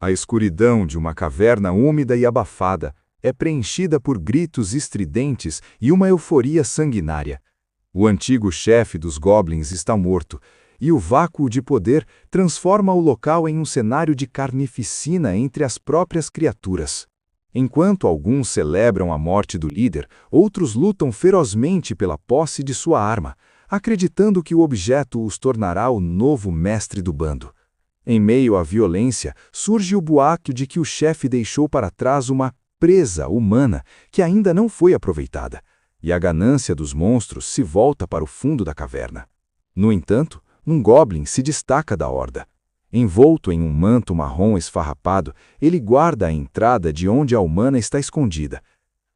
A escuridão de uma caverna úmida e abafada é preenchida por gritos estridentes e uma euforia sanguinária. O antigo chefe dos goblins está morto, e o vácuo de poder transforma o local em um cenário de carnificina entre as próprias criaturas. Enquanto alguns celebram a morte do líder, outros lutam ferozmente pela posse de sua arma, acreditando que o objeto os tornará o novo mestre do bando. Em meio à violência, surge o boato de que o chefe deixou para trás uma presa humana que ainda não foi aproveitada, e a ganância dos monstros se volta para o fundo da caverna. No entanto, um goblin se destaca da horda. Envolto em um manto marrom esfarrapado, ele guarda a entrada de onde a humana está escondida.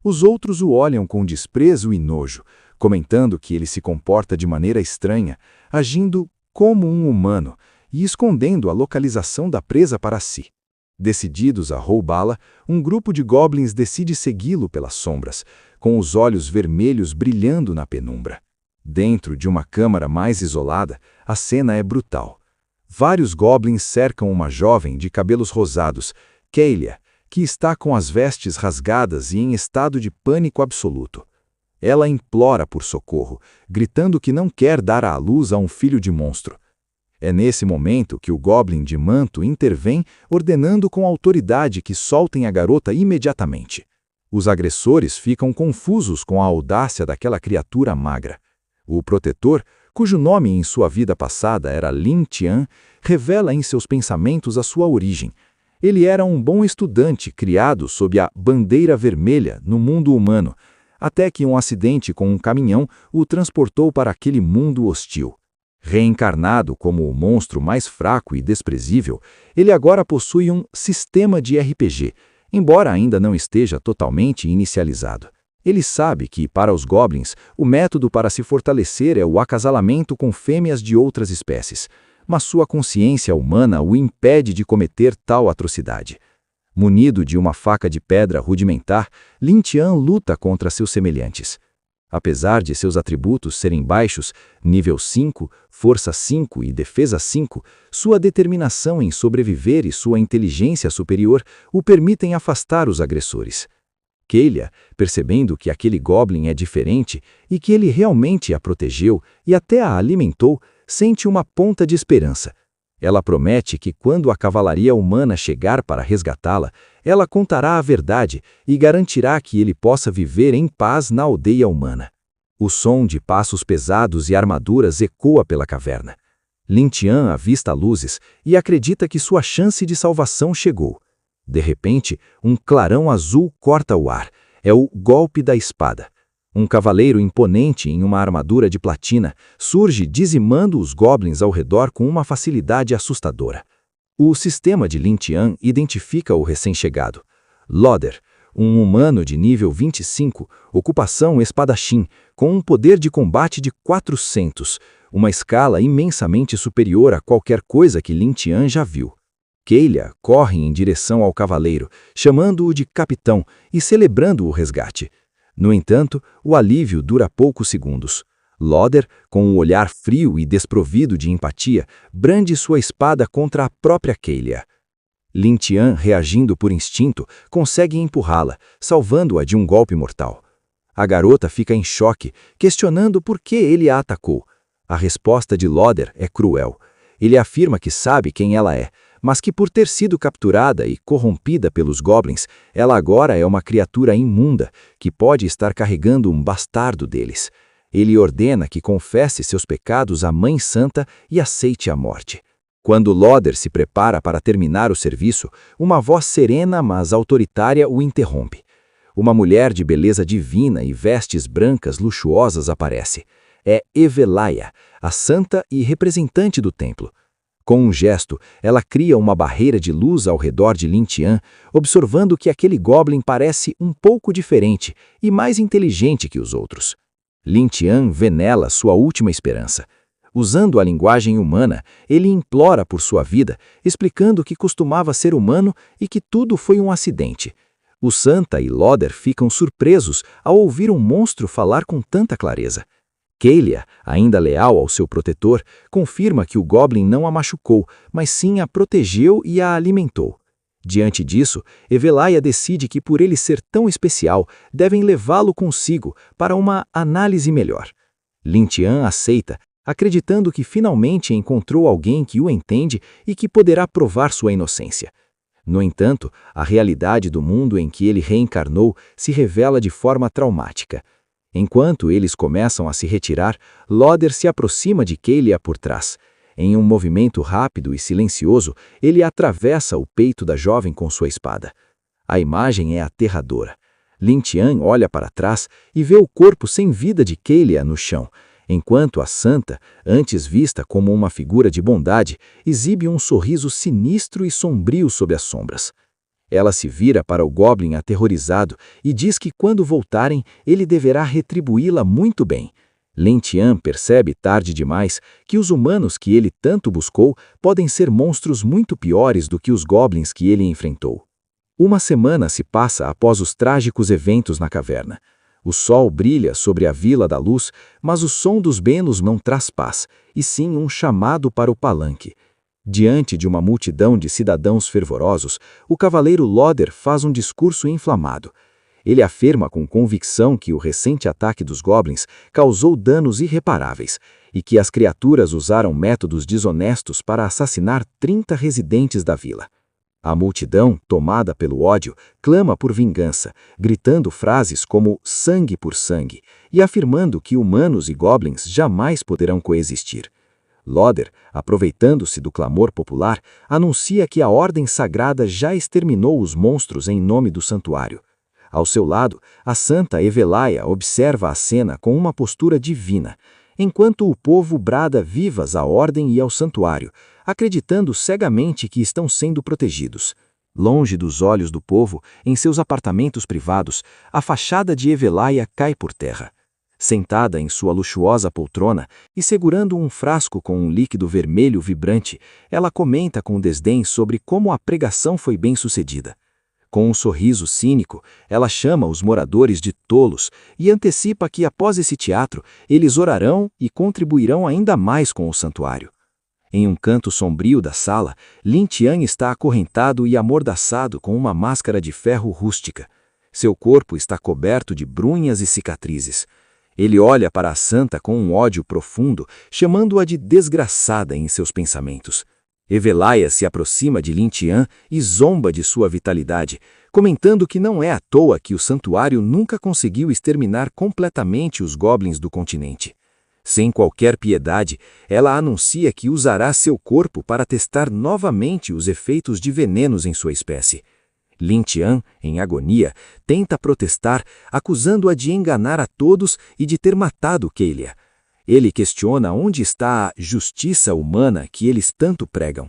Os outros o olham com desprezo e nojo, comentando que ele se comporta de maneira estranha, agindo como um humano e escondendo a localização da presa para si. Decididos a roubá-la, um grupo de goblins decide segui-lo pelas sombras, com os olhos vermelhos brilhando na penumbra. Dentro de uma câmara mais isolada, a cena é brutal. Vários goblins cercam uma jovem de cabelos rosados, Kaylia, que está com as vestes rasgadas e em estado de pânico absoluto. Ela implora por socorro, gritando que não quer dar à luz a um filho de monstro. É nesse momento que o goblin de manto intervém, ordenando com autoridade que soltem a garota imediatamente. Os agressores ficam confusos com a audácia daquela criatura magra. O protetor, cujo nome em sua vida passada era Lin Tian, revela em seus pensamentos a sua origem. Ele era um bom estudante criado sob a bandeira vermelha no mundo humano, até que um acidente com um caminhão o transportou para aquele mundo hostil. Reencarnado como o monstro mais fraco e desprezível, ele agora possui um sistema de RPG, embora ainda não esteja totalmente inicializado. Ele sabe que, para os goblins, o método para se fortalecer é o acasalamento com fêmeas de outras espécies, mas sua consciência humana o impede de cometer tal atrocidade. Munido de uma faca de pedra rudimentar, Lin Tian luta contra seus semelhantes. Apesar de seus atributos serem baixos, nível 5, força 5 e defesa 5, sua determinação em sobreviver e sua inteligência superior o permitem afastar os agressores. Kaylia, percebendo que aquele goblin é diferente e que ele realmente a protegeu e até a alimentou, sente uma ponta de esperança. Ela promete que quando a cavalaria humana chegar para resgatá-la, ela contará a verdade e garantirá que ele possa viver em paz na aldeia humana. O som de passos pesados e armaduras ecoa pela caverna. Lin Tian avista luzes e acredita que sua chance de salvação chegou. De repente, um clarão azul corta o ar. É o golpe da espada. Um cavaleiro imponente em uma armadura de platina surge dizimando os goblins ao redor com uma facilidade assustadora. O sistema de Lin Tian identifica o recém-chegado. Loder, um humano de nível 25, ocupação espadachim, com um poder de combate de 400, uma escala imensamente superior a qualquer coisa que Lin Tian já viu. Kaylia corre em direção ao cavaleiro, chamando-o de capitão e celebrando o resgate. No entanto, o alívio dura poucos segundos. Loder, com um olhar frio e desprovido de empatia, brande sua espada contra a própria Kaylia. Lin Tian, reagindo por instinto, consegue empurrá-la, salvando-a de um golpe mortal. A garota fica em choque, questionando por que ele a atacou. A resposta de Loder é cruel. Ele afirma que sabe quem ela é, mas que por ter sido capturada e corrompida pelos goblins, ela agora é uma criatura imunda, que pode estar carregando um bastardo deles. Ele ordena que confesse seus pecados à Mãe Santa e aceite a morte. Quando Loder se prepara para terminar o serviço, uma voz serena, mas autoritária, o interrompe. Uma mulher de beleza divina e vestes brancas luxuosas aparece. É Evelaia, a santa e representante do templo. Com um gesto, ela cria uma barreira de luz ao redor de Lin Tian, observando que aquele goblin parece um pouco diferente e mais inteligente que os outros. Lin Tian vê nela sua última esperança. Usando a linguagem humana, ele implora por sua vida, explicando que costumava ser humano e que tudo foi um acidente. O Santa e Loder ficam surpresos ao ouvir um monstro falar com tanta clareza. Kaylia, ainda leal ao seu protetor, confirma que o goblin não a machucou, mas sim a protegeu e a alimentou. Diante disso, Evelaia decide que por ele ser tão especial, devem levá-lo consigo para uma análise melhor. Lin Tian aceita, acreditando que finalmente encontrou alguém que o entende e que poderá provar sua inocência. No entanto, a realidade do mundo em que ele reencarnou se revela de forma traumática. Enquanto eles começam a se retirar, Loder se aproxima de Keilia por trás. Em um movimento rápido e silencioso, ele atravessa o peito da jovem com sua espada. A imagem é aterradora. Lin Tian olha para trás e vê o corpo sem vida de Keilia no chão, enquanto a santa, antes vista como uma figura de bondade, exibe um sorriso sinistro e sombrio sob as sombras. Ela se vira para o Goblin aterrorizado e diz que quando voltarem, ele deverá retribuí-la muito bem. Lin Tian percebe tarde demais que os humanos que ele tanto buscou podem ser monstros muito piores do que os goblins que ele enfrentou. Uma semana se passa após os trágicos eventos na caverna. O sol brilha sobre a Vila da Luz, mas o som dos belos não traz paz, e sim um chamado para o palanque. Diante de uma multidão de cidadãos fervorosos, o cavaleiro Loder faz um discurso inflamado. Ele afirma com convicção que o recente ataque dos goblins causou danos irreparáveis e que as criaturas usaram métodos desonestos para assassinar 30 residentes da vila. A multidão, tomada pelo ódio, clama por vingança, gritando frases como sangue por sangue e afirmando que humanos e goblins jamais poderão coexistir. Loder, aproveitando-se do clamor popular, anuncia que a Ordem Sagrada já exterminou os monstros em nome do santuário. Ao seu lado, a santa Evelaia observa a cena com uma postura divina, enquanto o povo brada vivas à ordem e ao santuário, acreditando cegamente que estão sendo protegidos. Longe dos olhos do povo, em seus apartamentos privados, a fachada de Evelaia cai por terra. Sentada em sua luxuosa poltrona e segurando um frasco com um líquido vermelho vibrante, ela comenta com desdém sobre como a pregação foi bem-sucedida. Com um sorriso cínico, ela chama os moradores de tolos e antecipa que após esse teatro, eles orarão e contribuirão ainda mais com o santuário. Em um canto sombrio da sala, Lin Tian está acorrentado e amordaçado com uma máscara de ferro rústica. Seu corpo está coberto de brunhas e cicatrizes. Ele olha para a santa com um ódio profundo, chamando-a de desgraçada em seus pensamentos. Evelaia se aproxima de Lin Tian e zomba de sua vitalidade, comentando que não é à toa que o santuário nunca conseguiu exterminar completamente os goblins do continente. Sem qualquer piedade, ela anuncia que usará seu corpo para testar novamente os efeitos de venenos em sua espécie. Lin Tian, em agonia, tenta protestar, acusando-a de enganar a todos e de ter matado Keilia. Ele questiona onde está a justiça humana que eles tanto pregam.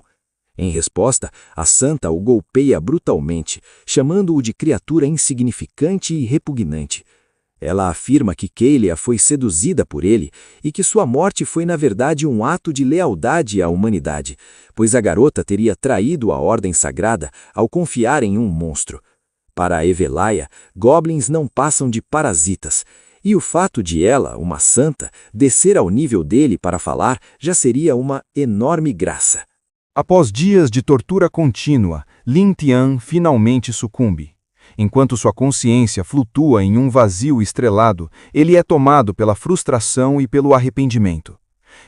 Em resposta, a santa o golpeia brutalmente, chamando-o de criatura insignificante e repugnante. Ela afirma que Keilia foi seduzida por ele e que sua morte foi na verdade um ato de lealdade à humanidade, pois a garota teria traído a Ordem Sagrada ao confiar em um monstro. Para a Evelaia, goblins não passam de parasitas, e o fato de ela, uma santa, descer ao nível dele para falar já seria uma enorme graça. Após dias de tortura contínua, Lin Tian finalmente sucumbe. Enquanto sua consciência flutua em um vazio estrelado, ele é tomado pela frustração e pelo arrependimento.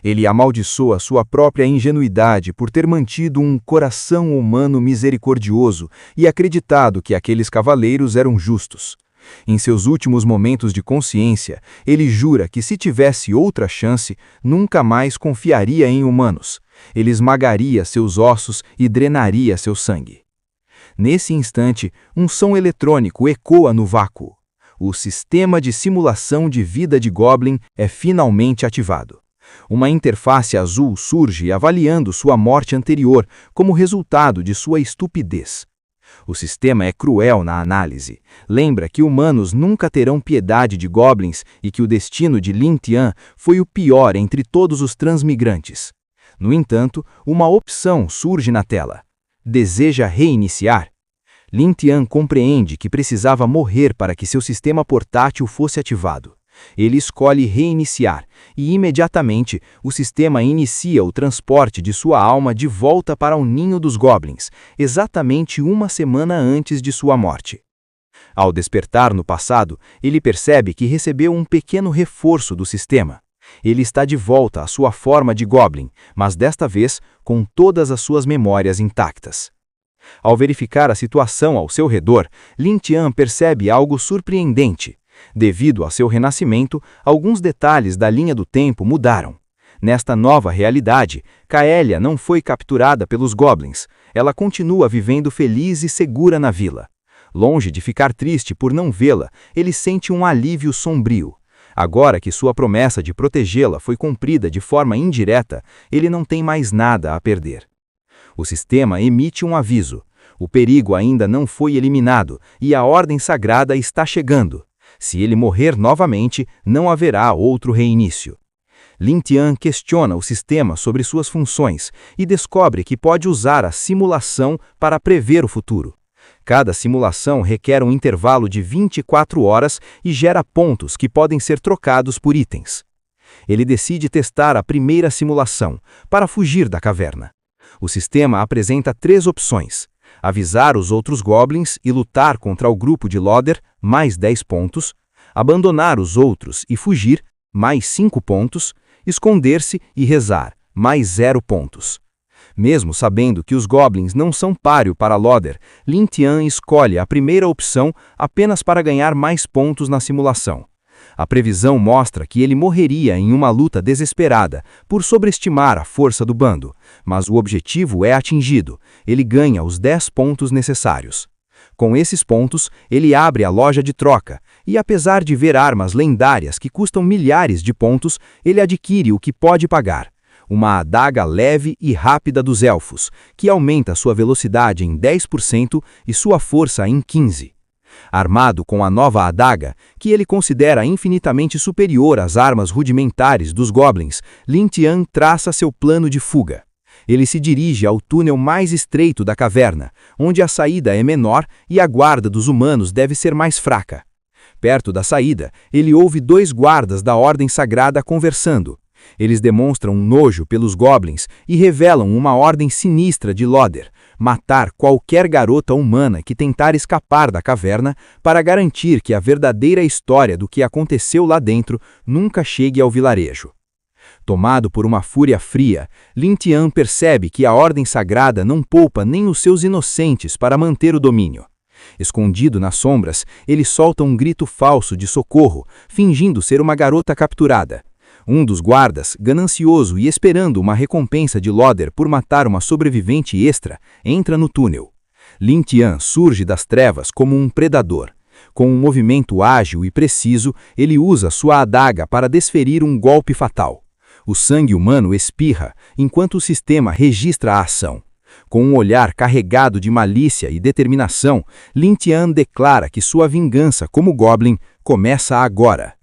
Ele amaldiçoa sua própria ingenuidade por ter mantido um coração humano misericordioso e acreditado que aqueles cavaleiros eram justos. Em seus últimos momentos de consciência, ele jura que se tivesse outra chance, nunca mais confiaria em humanos. Ele esmagaria seus ossos e drenaria seu sangue. Nesse instante, um som eletrônico ecoa no vácuo. O sistema de simulação de vida de Goblin é finalmente ativado. Uma interface azul surge avaliando sua morte anterior como resultado de sua estupidez. O sistema é cruel na análise. Lembra que humanos nunca terão piedade de goblins e que o destino de Lin Tian foi o pior entre todos os transmigrantes. No entanto, uma opção surge na tela. Deseja reiniciar? Lin Tian compreende que precisava morrer para que seu sistema portátil fosse ativado. Ele escolhe reiniciar, e imediatamente o sistema inicia o transporte de sua alma de volta para o ninho dos goblins, exatamente uma semana antes de sua morte. Ao despertar no passado, ele percebe que recebeu um pequeno reforço do sistema. Ele está de volta à sua forma de goblin, mas desta vez com todas as suas memórias intactas. Ao verificar a situação ao seu redor, Lin Tian percebe algo surpreendente. Devido a seu renascimento, alguns detalhes da linha do tempo mudaram. Nesta nova realidade, Kaelia não foi capturada pelos goblins. Ela continua vivendo feliz e segura na vila. Longe de ficar triste por não vê-la, ele sente um alívio sombrio. Agora que sua promessa de protegê-la foi cumprida de forma indireta, ele não tem mais nada a perder. O sistema emite um aviso. O perigo ainda não foi eliminado e a ordem sagrada está chegando. Se ele morrer novamente, não haverá outro reinício. Lin Tian questiona o sistema sobre suas funções e descobre que pode usar a simulação para prever o futuro. Cada simulação requer um intervalo de 24 horas e gera pontos que podem ser trocados por itens. Ele decide testar a primeira simulação, para fugir da caverna. O sistema apresenta 3 opções: avisar os outros goblins e lutar contra o grupo de Loder, mais 10 pontos, abandonar os outros e fugir, mais 5 pontos, esconder-se e rezar, mais 0 pontos. Mesmo sabendo que os goblins não são páreo para Loder, Lin Tian escolhe a primeira opção apenas para ganhar mais pontos na simulação. A previsão mostra que ele morreria em uma luta desesperada por sobreestimar a força do bando, mas o objetivo é atingido, ele ganha os 10 pontos necessários. Com esses pontos, ele abre a loja de troca, e apesar de ver armas lendárias que custam milhares de pontos, ele adquire o que pode pagar: uma adaga leve e rápida dos elfos, que aumenta sua velocidade em 10% e sua força em 15%. Armado com a nova adaga, que ele considera infinitamente superior às armas rudimentares dos goblins, Lin Tian traça seu plano de fuga. Ele se dirige ao túnel mais estreito da caverna, onde a saída é menor e a guarda dos humanos deve ser mais fraca. Perto da saída, ele ouve 2 guardas da Ordem Sagrada conversando. Eles demonstram nojo pelos goblins e revelam uma ordem sinistra de Loder: matar qualquer garota humana que tentar escapar da caverna para garantir que a verdadeira história do que aconteceu lá dentro nunca chegue ao vilarejo. Tomado por uma fúria fria, Lin Tian percebe que a Ordem Sagrada não poupa nem os seus inocentes para manter o domínio. Escondido nas sombras, ele solta um grito falso de socorro, fingindo ser uma garota capturada. Um dos guardas, ganancioso e esperando uma recompensa de Loder por matar uma sobrevivente extra, entra no túnel. Lin Tian surge das trevas como um predador. Com um movimento ágil e preciso, ele usa sua adaga para desferir um golpe fatal. O sangue humano espirra, enquanto o sistema registra a ação. Com um olhar carregado de malícia e determinação, Lin Tian declara que sua vingança como Goblin começa agora.